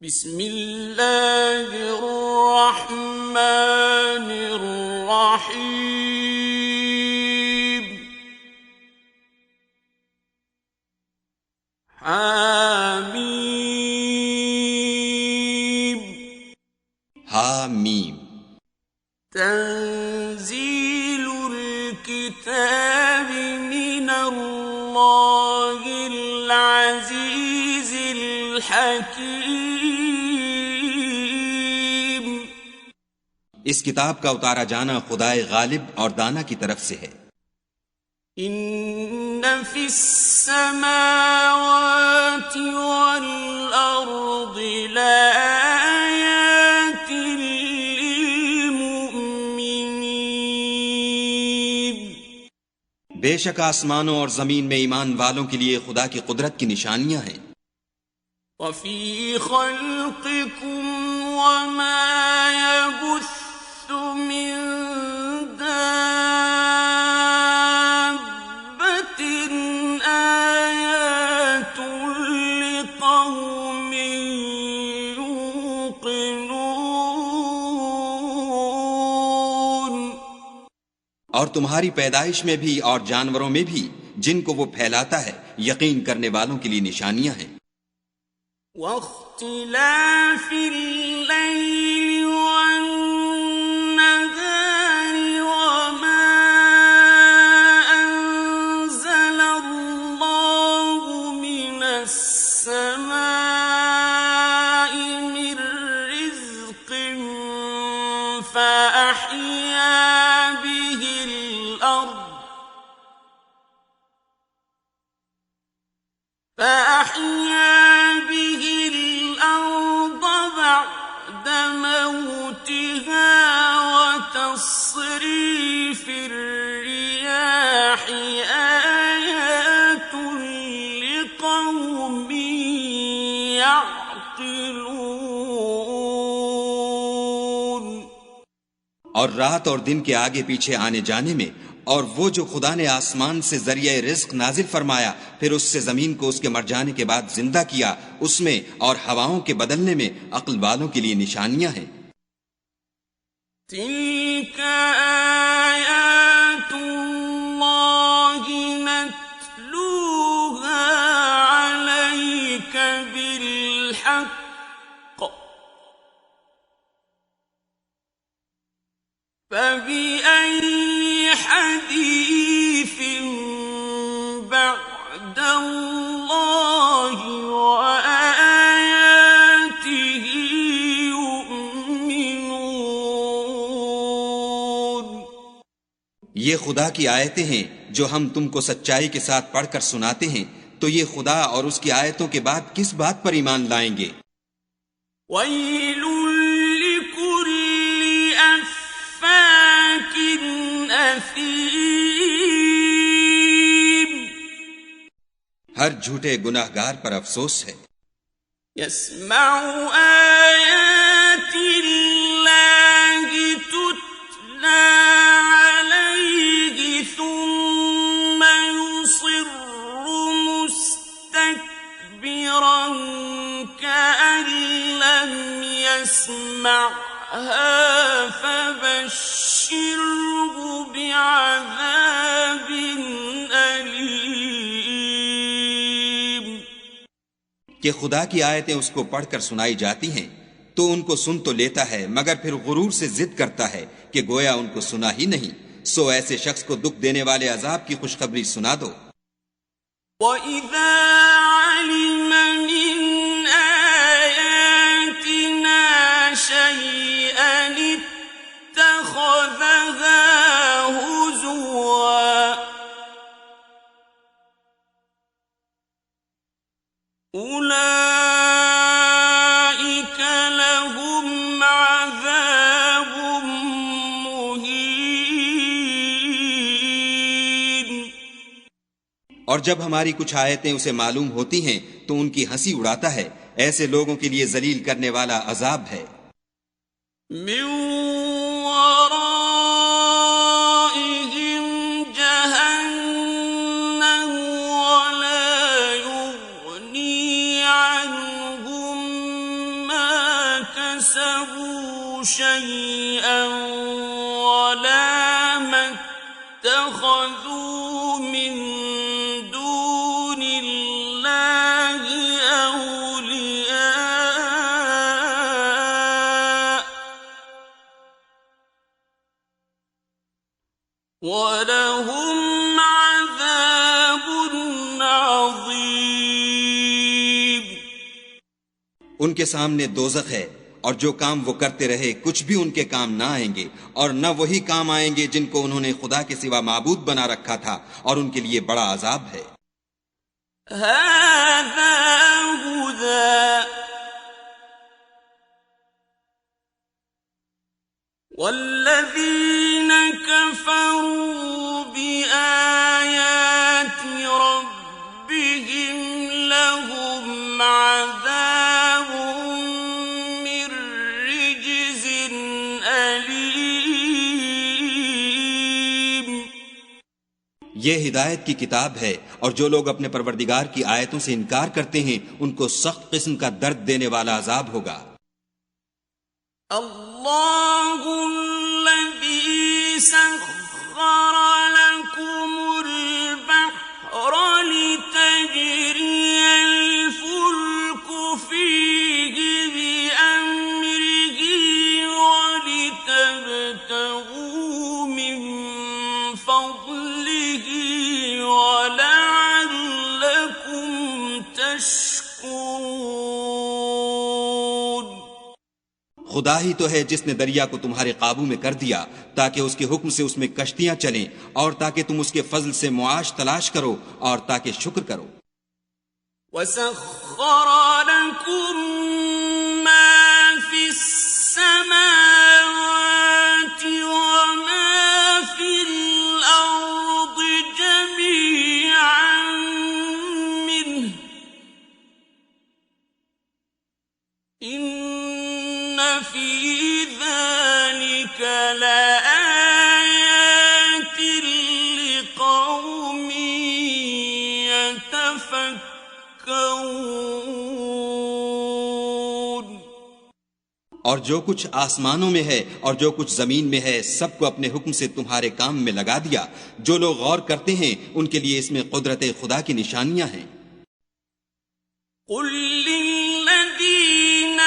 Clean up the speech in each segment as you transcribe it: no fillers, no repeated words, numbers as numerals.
بسم اللہ الرحمن الرحیم حامیم حامیم تنزیل الکتاب من اللہ العزیز الحکیم. اس کتاب کا اتارا جانا خدائے غالب اور دانا کی طرف سے ہے. ان فی السماوات والارض لآیات للمؤمنین. بے شک آسمانوں اور زمین میں ایمان والوں کے لیے خدا کی قدرت کی نشانیاں ہیں. وفی خلقکم وما یبث من دابة آیات لقوم یوقنون. اور تمہاری پیدائش میں بھی اور جانوروں میں بھی جن کو وہ پھیلاتا ہے یقین کرنے والوں کے لیے نشانیاں ہیں. واختلاف اللیل والنہار وما انزل اللہ من السماء من رزق فأحیا به الأرض بعد موتها وتصريف الرياح آيات لقوم يعقلون. اور رات اور دن کے آگے پیچھے آنے جانے میں، اور وہ جو خدا نے آسمان سے ذریعہ رزق نازل فرمایا پھر اس سے زمین کو اس کے مر جانے کے بعد زندہ کیا، اس میں اور ہواؤں کے بدلنے میں عقل والوں کے لیے نشانیاں ہیں. تلك آیات اللہ نتلوها علیک بالحق فبأي حديث بعد الله وآياته يؤمنون. یہ خدا کی آیتیں ہیں جو ہم تم کو سچائی کے ساتھ پڑھ کر سناتے ہیں، تو یہ خدا اور اس کی آیتوں کے بعد کس بات پر ایمان لائیں گے؟ وَيْلٌ لِكُلِّ أَفَّاكٍ أَثِيمٍ. ہر جھوٹے گناہ گار پر افسوس ہے. يسمع آيات الله تتلى عليه ثم يصر مستكبرا كأن لم يسمعها فبشره بعذاب أليم. کہ خدا کی آیتیں اس کو پڑھ کر سنائی جاتی ہیں تو ان کو سن تو لیتا ہے مگر پھر غرور سے ضد کرتا ہے کہ گویا ان کو سنا ہی نہیں. سو ایسے شخص کو دکھ دینے والے عذاب کی خوشخبری سنا دو. وَإِذَا عَلِمَ مِنْ آيَاتِنَا شَيْئًا اتَّخَذَهَا هُزُوًا. أُولَئِكَ لَهُمْ عَذَابٌ مُهِينٌ. اور جب ہماری کچھ آیتیں اسے معلوم ہوتی ہیں تو ان کی ہنسی اڑاتا ہے. ایسے لوگوں کے لیے ذلیل کرنے والا عذاب ہے. من ورائهم جهنم ولا يغني عنهم شيئا ولا ما اتخذوا من دون الله أولياء وَلَهُمْ عَذَابٌ عَظِيمٌ۔ ان کے سامنے دوزخ ہے، اور جو کام وہ کرتے رہے کچھ بھی ان کے کام نہ آئیں گے، اور نہ وہی کام آئیں گے جن کو انہوں نے خدا کے سوا معبود بنا رکھا تھا، اور ان کے لیے بڑا عذاب ہے۔ هَذَا هُدًى وَالَّذِينَ كَفَرُوا بِآيَاتِ رَبِّهِمْ لَهُمْ عَذَابٌ مِّن رِّجْزٍ أَلِيمٌ۔ یہ ہدایت کی کتاب ہے، اور جو لوگ اپنے پروردگار کی آیتوں سے انکار کرتے ہیں ان کو سخت قسم کا درد دینے والا عذاب ہوگا۔ اللہ الذی سخر لکم البحر لتجری الفلک فیہ بأمرہ ولتبتغوا من فضلہ ولعلکم تشکرون۔ خدا ہی تو ہے جس نے دریا کو تمہارے قابو میں کر دیا تاکہ اس کے حکم سے اس میں کشتیاں چلیں، اور تاکہ تم اس کے فضل سے معاش تلاش کرو، اور تاکہ شکر کرو۔ وَسَخَّرَ لَكُم مَّا فِي السَّمَاوَاتِ وَمَا فِي الْأَرْضِ جَمِيعًا مِّنْهُ إِنَّ فِي ذَلِكَ لَآيَاتٍ لِقَوْمٍ يَتَفَكَّرُونَ۔ اور جو کچھ آسمانوں میں ہے اور جو کچھ زمین میں ہے سب کو اپنے حکم سے تمہارے کام میں لگا دیا۔ جو لوگ غور کرتے ہیں ان کے لیے اس میں قدرت خدا کی نشانیاں ہیں۔ قُل لِّلَّذِينَ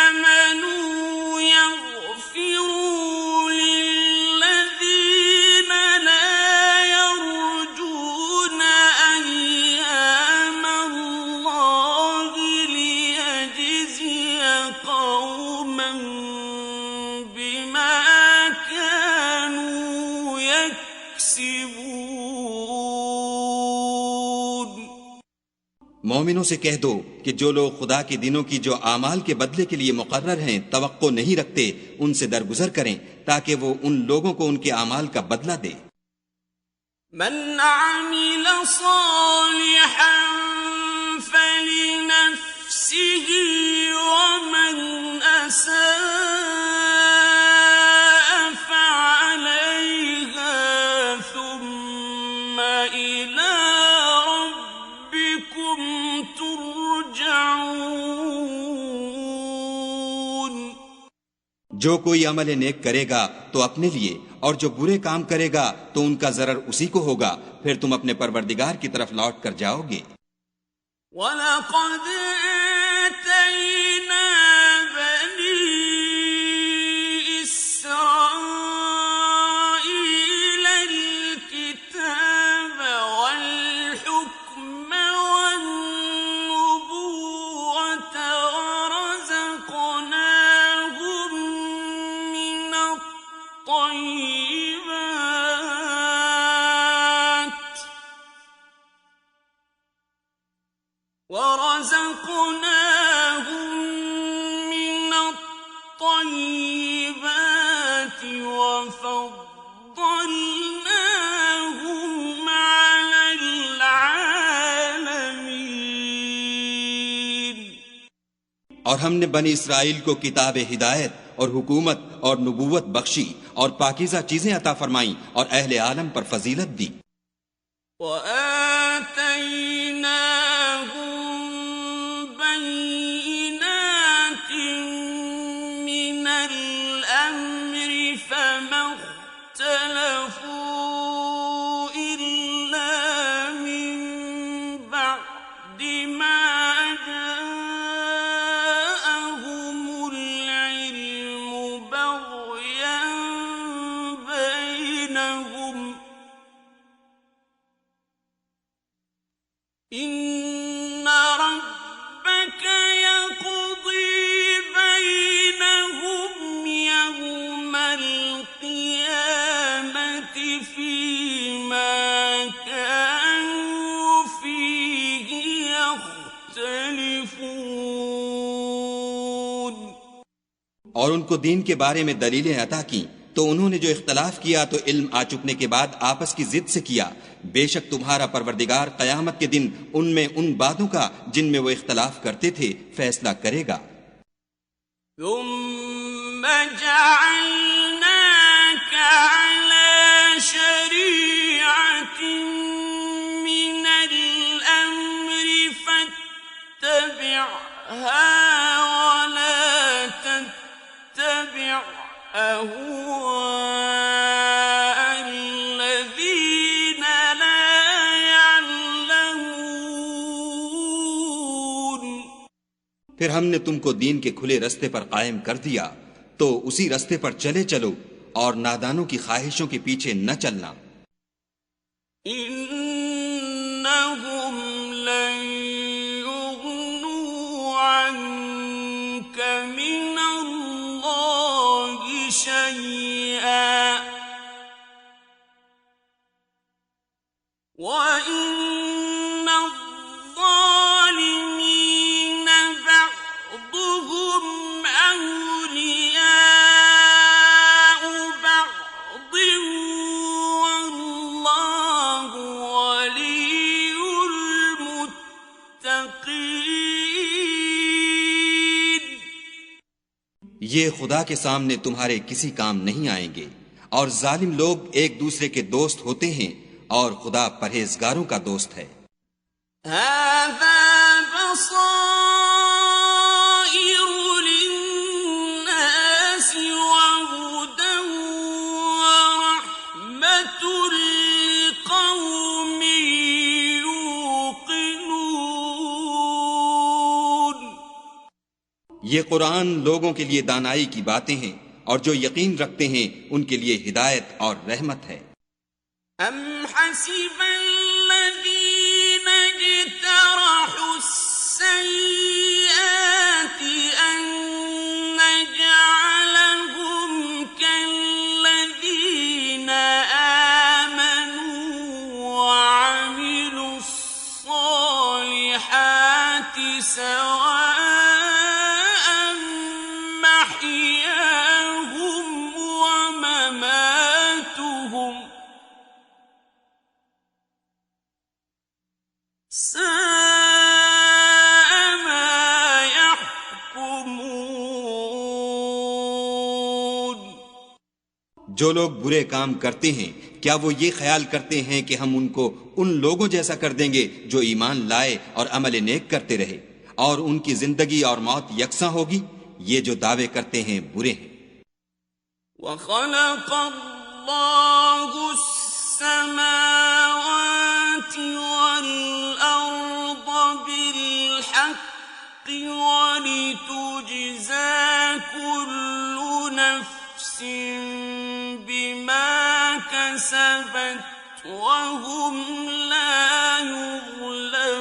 آمَنُوا يَغْفِرُوا لِلَّذِينَ لَا يَرْجُونَ أَيَّامَ اللَّهِ لِيَجْزِيَ قَوْمًا بِمَا كَانُوا يَكْسِبُونَ۔ مومنوں سے کہہ دو کہ جو لوگ خدا کے دنوں کی جو اعمال کے بدلے کے لیے مقرر ہیں توقع نہیں رکھتے ان سے درگزر کریں تاکہ وہ ان لوگوں کو ان کے اعمال کا بدلہ دے۔ من عمل صالحا فلنفسه ومن أساء فعليها ثم إلى ربكم ترجعون۔ جو کوئی عمل نیک کرے گا تو اپنے لیے، اور جو برے کام کرے گا تو ان کا ضرر اسی کو ہوگا، پھر تم اپنے پروردگار کی طرف لوٹ کر جاؤ گے۔ وَلَقَدْ آتَيْنَا بَنِي إِسْرَائِيلَ الْكِتَابَ وَالْحُكْمَ وَالنُّبُوَّةَ وَرَزَقْنَاهُم مِّنَ الطَّيِّبَاتِ وَفَضَّلْنَاهُمْ عَلَى الْعَالَمِينَ۔ اور ہم نے بنی اسرائیل کو کتاب ہدایت اور حکومت اور نبوت بخشی اور پاکیزہ چیزیں عطا فرمائیں اور اہل عالم پر فضیلت دی۔ وَآتَيْنَاهُمْ بَيِّنَاتٍ مِّنَ الْأَمْرِ فَمَا اخْتَلَفُوا إِلَّا مِن بَعْدِ مَا جَاءَهُمُ الْعِلْمُ بَغْيًا بَيْنَهُمْ ۚ إِنَّ رَبَّكَ يَقْضِي بَيْنَهُمْ يَوْمَ الْقِيَامَةِ فِيمَا كَانُوا فِيهِ يَخْتَلِفُونَ۔ اور ان کو دین کے بارے میں دلیلیں عطا کیں تو انہوں نے جو اختلاف کیا تو علم آ چکنے کے بعد آپس کی ضد سے کیا۔ بے شک تمہارا پروردگار قیامت کے دن ان میں ان باتوں کا جن میں وہ اختلاف کرتے تھے فیصلہ کرے گا۔ ثُمَّ جَعَلْنَاكَ عَلَى شَرِيعَةٍ مِّنَ الْأَمْرِ فَاتَّبِعْهَا وَلَا تَتَّبِعْ أَهْوَاءَ الَّذِينَ لَا يَعْلَمُونَ۔ پھر ہم نے تم کو دین کے کھلے رستے پر قائم کر دیا تو اسی رستے پر چلے چلو اور نادانوں کی خواہشوں کے پیچھے نہ چلنا۔ إِنَّهُمْ لَن يُغْنُوا عَنكَ مِنَ اللَّهِ شَيْئًا وَإِنَّ الظَّالِمِينَ بَعْضُهُمْ أَوْلِيَاءُ بَعْضٍ وَاللَّهُ وَلِيُّ الْمُتَّقِينَ۔ یہ خدا کے سامنے تمہارے کسی کام نہیں آئیں گے، اور ظالم لوگ ایک دوسرے کے دوست ہوتے ہیں اور خدا پرہیزگاروں کا دوست ہے۔ هَذَا بَصَائِرُ لِلنَّاسِ وَهُدًى وَرَحْمَةٌ لِّقَوْمٍ يُوقِنُونَ۔ یہ قرآن لوگوں کے لیے دانائی کی باتیں ہیں، اور جو یقین رکھتے ہیں ان کے لیے ہدایت اور رحمت ہے۔ أَمْ حَسِبَ الَّذِينَ اجْتَرَحُوا السَّيِّئَاتِ أَن نَّجْعَلَهُمْ كَالَّذِينَ آمَنُوا وَعَمِلُوا الصَّالِحَاتِ سَوَاءً مَّحْيَاهُمْ وَمَمَاتُهُمْ سَاءَ مَا يَحْكُمُونَ۔ جو لوگ برے کام کرتے ہیں کیا وہ یہ خیال کرتے ہیں کہ ہم ان کو ان لوگوں جیسا کر دیں گے جو ایمان لائے اور عمل نیک کرتے رہے، اور ان کی زندگی اور موت یکساں ہوگی؟ یہ جو دعوے کرتے ہیں برے ہیں۔ وَخَلَقَ اللَّهُ السَّمَاوَاتِ وَالْأَرْضَ بِالْحَقِّ وَلِتُجْزَى كُلُّ نَفْسٍ بِمَا كَسَبَتْ وَهُمْ لَا يُظْلَمُونَ۔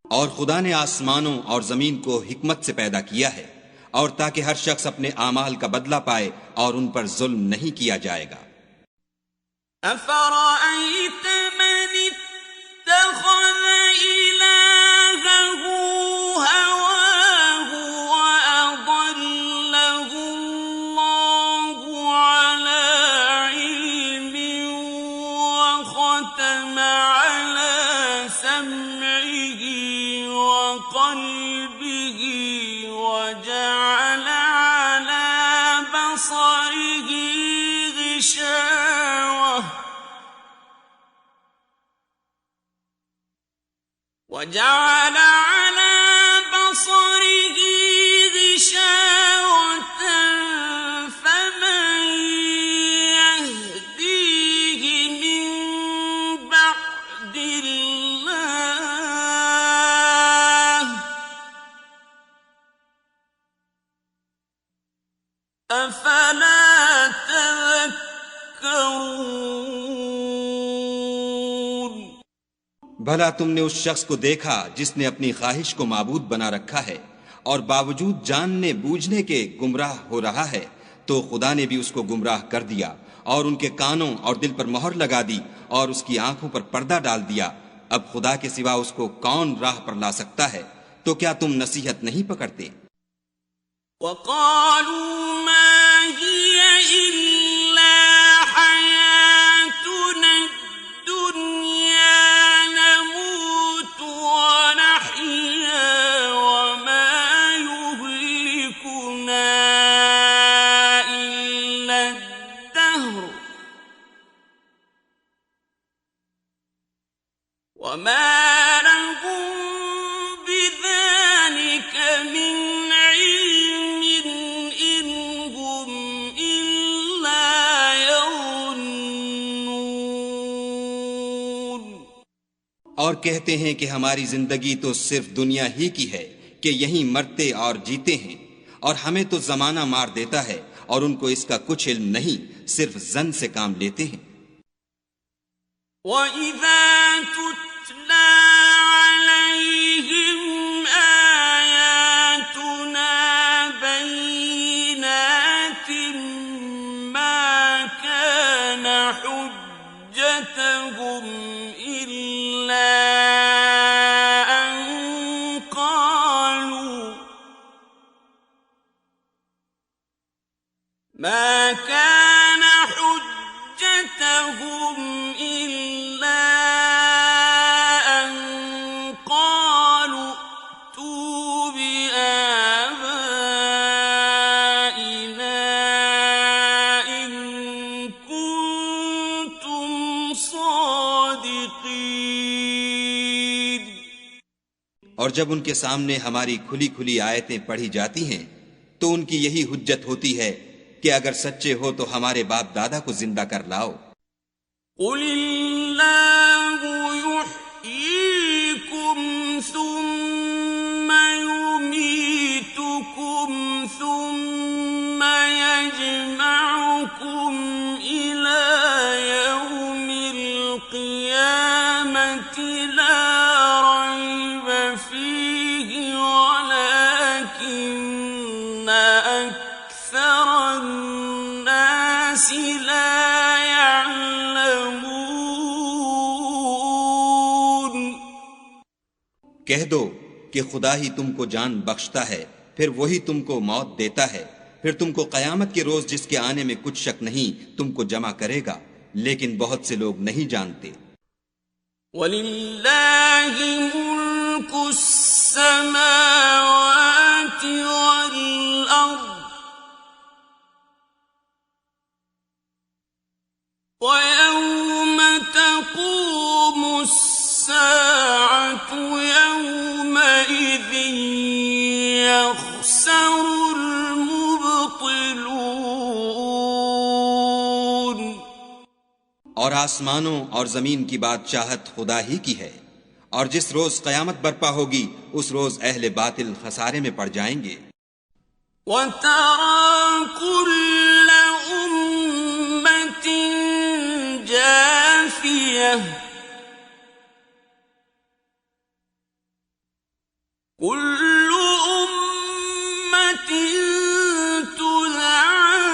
اور خدا نے آسمانوں اور زمین کو حکمت سے پیدا کیا ہے، اور تاکہ ہر شخص اپنے اعمال کا بدلہ پائے اور ان پر ظلم نہیں کیا جائے گا۔ أَفَرَأَيْتَ مَنِ اتَّخَذَ إِلَٰهَهُ هَوَاهُ وَأَضَلَّهُ اللَّهُ عَلَىٰ عِلْمٍ وَخَتَمَ عَلَىٰ سَمْعِهِ وَقَلْبِهِ وَجَعَلَ عَلَىٰ بَصَرِهِ غِشَاوَةً وَجَعَلَ عَلَىٰ بَصَرِهِ افلا تذکرون بھلا تم نے اس شخص کو دیکھا جس نے اپنی خواہش کو معبود بنا رکھا ہے اور باوجود جاننے بوجھنے کے گمراہ ہو رہا ہے، تو خدا نے بھی اس کو گمراہ کر دیا اور ان کے کانوں اور دل پر مہر لگا دی اور اس کی آنکھوں پر پردہ ڈال دیا۔ اب خدا کے سوا اس کو کون راہ پر لا سکتا ہے؟ تو کیا تم نصیحت نہیں پکڑتے؟ وقالوا ما هي إلا حياتنا الدنيا نموت ونحيا وما يهلكنا إلا الدهر وما لهم بذلك من علم إن هم إلا يظنون۔ اور کہتے ہیں کہ ہماری زندگی تو صرف دنیا ہی کی ہے کہ یہیں مرتے اور جیتے ہیں، اور ہمیں تو زمانہ مار دیتا ہے اور ان کو اس کا کچھ علم نہیں، صرف ظن سے کام لیتے ہیں۔ وَإِذَا تُتْلَى عَلَيْهِمْ آيَاتُنَا بَيِّنَاتٍ مَا كَانَ حُجَّتَهُمْ إِلَّا أَن قَالُوا ائْتُوا بِآبَائِنَا إِن كُنتُمْ صَادِقِينَ۔ اور جب ان کے سامنے ہماری کھلی کھلی آیتیں پڑھی جاتی ہیں تو ان کی یہی حجت ہوتی ہے کہ اگر سچے ہو تو ہمارے باپ دادا کو زندہ کر لاؤ۔ قُلِ اللَّهُ يُحْيِيكُمْ ثُمَّ يُمِيتُكُمْ ثُمَّ يَجْمَعُكُمْ إِلَى يَوْمِ الْقِيَامَةِ لَا رَيْبَ فِيهِ وَلَكِنَّ أَكْثَرَ النَّاسِ لَا يَعْلَمُونَ۔ کہہ دو کہ خدا ہی تم کو جان بخشتا ہے، پھر وہی تم کو موت دیتا ہے، پھر تم کو قیامت کے روز جس کے آنے میں کچھ شک نہیں تم کو جمع کرے گا، لیکن بہت سے لوگ نہیں جانتے۔ وَلِلَّهِ مُلْكُ السَّمَاوَاتِ وَالْأَرْضِ وَيَوْمَ تَقُومُ السَّاعَةُ يَوْمَئِذٍ يَخْسَرُ الْمُبْطِلُونَ۔ اور آسمانوں اور زمین کی بادشاہت خدا ہی کی ہے، اور جس روز قیامت برپا ہوگی اس روز اہل باطل خسارے میں پڑ جائیں گے۔ وَتَرَى كُلَّ أُمَّةٍ جَاثِيَةً كُلُّ أُمَّةٍ تُدْعَىٰ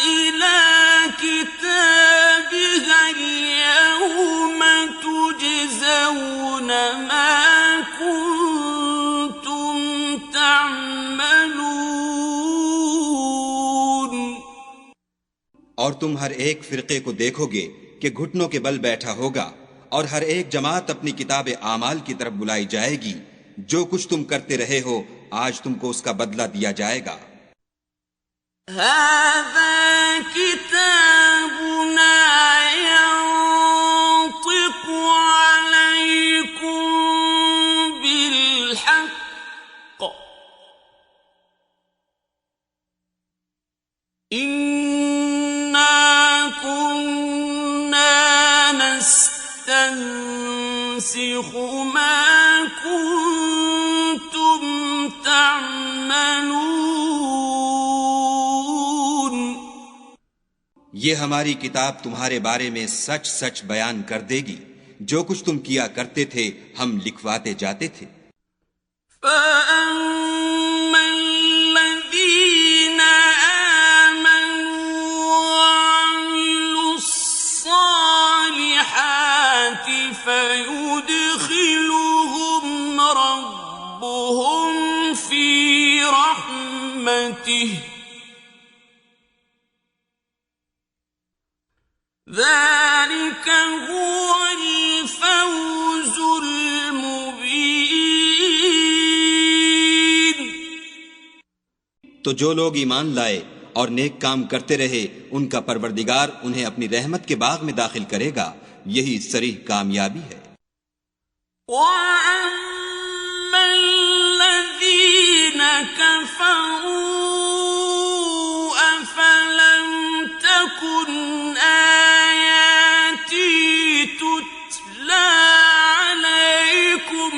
إِلَىٰ كِتَابِهَا الْيَوْمَ تُجْزَوْنَ مَا كُنتُمْ تَعْمَلُونَ۔ اور تم ہر ایک فرقے کو دیکھو گے کہ گھٹنوں کے بل بیٹھا ہوگا، اور ہر ایک جماعت اپنی کتاب اعمال کی طرف بلائی جائے گی، جو کچھ تم کرتے رہے ہو آج تم کو اس کا بدلہ دیا جائے گا۔ هَذَا كِتَابُنَا يَنطِقُ عَلَيْكُم بِالْحَقِّ إِنَّا كُنَّا نَسْتَنسِخُ مَا كُنتُمْ تَعْمَلُونَ۔ یہ ہماری کتاب تمہارے بارے میں سچ سچ بیان کر دے گی، جو کچھ تم کیا کرتے تھے ہم لکھواتے جاتے تھے۔ فَأَمَّا الَّذِينَ آمَنُوا وَعَمِلُوا الصَّالِحَاتِ فَيُدْخِلُهُمْ رَبُّهُمْ فِي رَحْمَتِهِ ذَلِكَ هُوَ الْفَوْزُ الْمُبِينُ۔ تو جو لوگ ایمان لائے اور نیک کام کرتے رہے ان کا پروردگار انہیں اپنی رحمت کے باغ میں داخل کرے گا، یہی صریح کامیابی ہے۔ وَأَمَّا الَّذِينَ كَفَرُوا أَفَلَمْ تَكُنْ آيَاتِي تُتْلَى عَلَيْكُمْ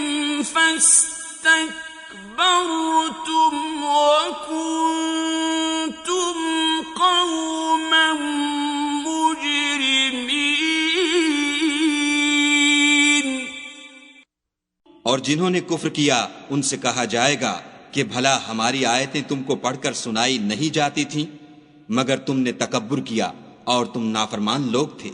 فَاسْتَكْبَرْتُمْ وَكُنْتُمْ قَوْمًا مُجْرِمِينَ۔ اور جنہوں نے کفر کیا ان سے کہا جائے گا کہ بھلا ہماری آیتیں تم کو پڑھ کر سنائی نہیں جاتی تھیں، مگر تم نے تکبر کیا اور تم نافرمان لوگ تھے۔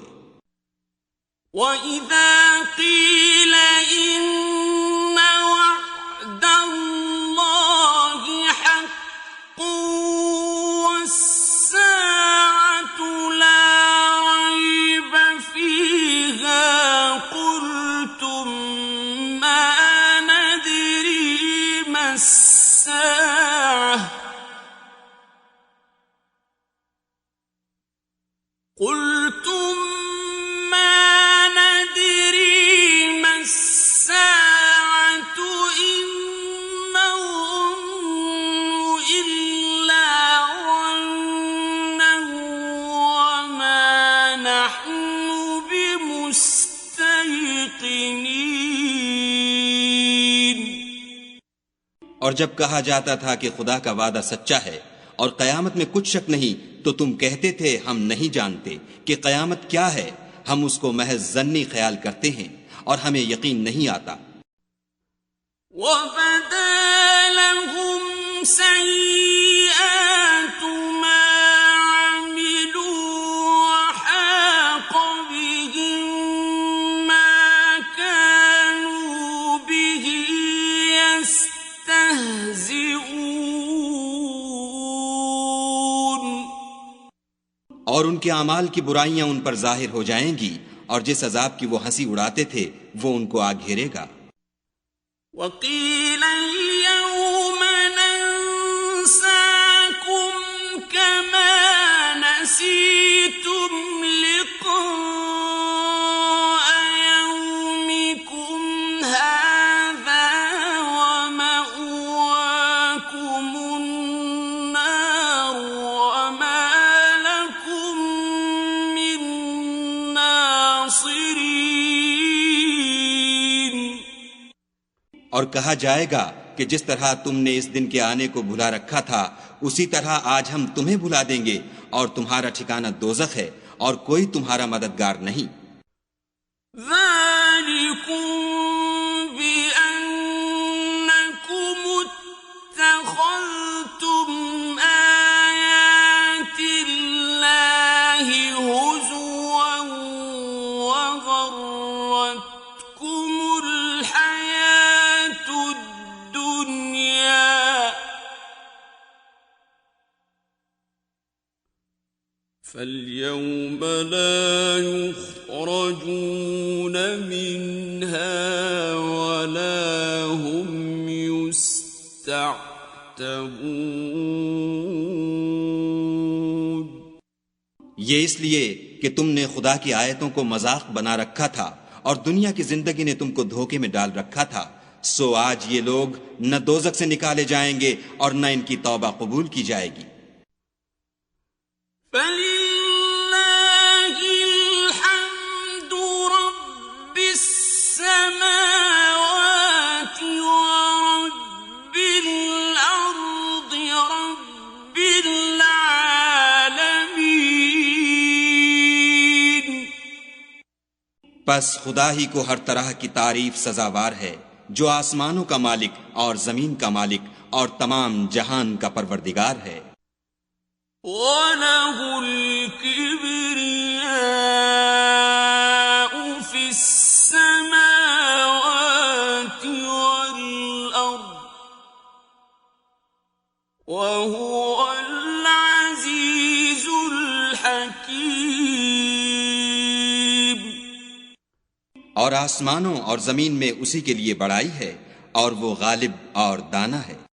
وَإِذَا قِيلَ إِنَّ وَعْدَ اللَّهِ حَقٌّ وَالسَّاعَةُ لَا رَيْبَ فِيهَا قُلْتُم مَّا نَدْرِي مَا السَّاعَةُ إِن نَّظُنُّ إِلَّا ظَنًّا وَمَا نَحْنُ بِمُسْتَيْقِنِينَ۔ اور جب کہا جاتا تھا کہ خدا کا وعدہ سچا ہے اور قیامت میں کچھ شک نہیں، تو تم کہتے تھے ہم نہیں جانتے کہ قیامت کیا ہے، ہم اس کو محض ظنی خیال کرتے ہیں اور ہمیں یقین نہیں آتا۔ وَبَدَا لَهُمْ سَيِّئَاتُ مَا عَمِلُوا وَحَاقَ بِهِم مَّا كَانُوا بِهِ يَسْتَهْزِئُونَ۔ اور ان کے اعمال کی برائیاں ان پر ظاہر ہو جائیں گی، اور جس عذاب کی وہ ہنسی اڑاتے تھے وہ ان کو آ گھیرے گا۔ وَقِيلَ الْيَوْمَ نَنسَاكُمْ كَمَا نَسِيتُمْ لِقَاءَ يَوْمِكُمْ هَٰذَا وَمَأْوَاكُمُ النَّارُ وَمَا لَكُمْ مِن نَّاصِرِينَ۔ اور کہا جائے گا کہ جس طرح تم نے اس دن کے آنے کو بھلا رکھا تھا اسی طرح آج ہم تمہیں بھلا دیں گے، اور تمہارا ٹھکانہ دوزخ ہے اور کوئی تمہارا مددگار نہیں۔ ذَلِكُمْ بِأَنَّكُمُ اتَّخَذْتُمْ آيَاتِ اللَّهِ هُزُوًا وَغَرَّتْكُمُ الْحَيَاةُ الدُّنْيَا فَالْيَوْمَ لَا يُخْرَجُونَ مِنْهَا وَلَا هُمْ يُسْتَعْتَبُونَ۔ یہ اس لیے کہ تم نے خدا کی آیتوں کو مذاق بنا رکھا تھا اور دنیا کی زندگی نے تم کو دھوکے میں ڈال رکھا تھا، سو آج یہ لوگ نہ دوزخ سے نکالے جائیں گے اور نہ ان کی توبہ قبول کی جائے گی۔ فَلِلَّهِ الْحَمْدُ رَبِّ السَّمَاوَاتِ وَرَبِّ الْأَرْضِ رَبِّ الْعَالَمِينَ۔ پس خدا ہی کو ہر طرح کی تعریف سزاوار ہے، جو آسمانوں کا مالک اور زمین کا مالک اور تمام جہان کا پروردگار ہے۔ وَلَهُ الْكِبْرِيَاءُ فِي السَّمَاوَاتِ وَالْأَرْضِ وَهُوَ الْعَزِيزُ الْحَكِيمُ۔ اور آسمانوں اور زمین میں اسی کے لیے بڑائی ہے، اور وہ غالب اور دانا ہے۔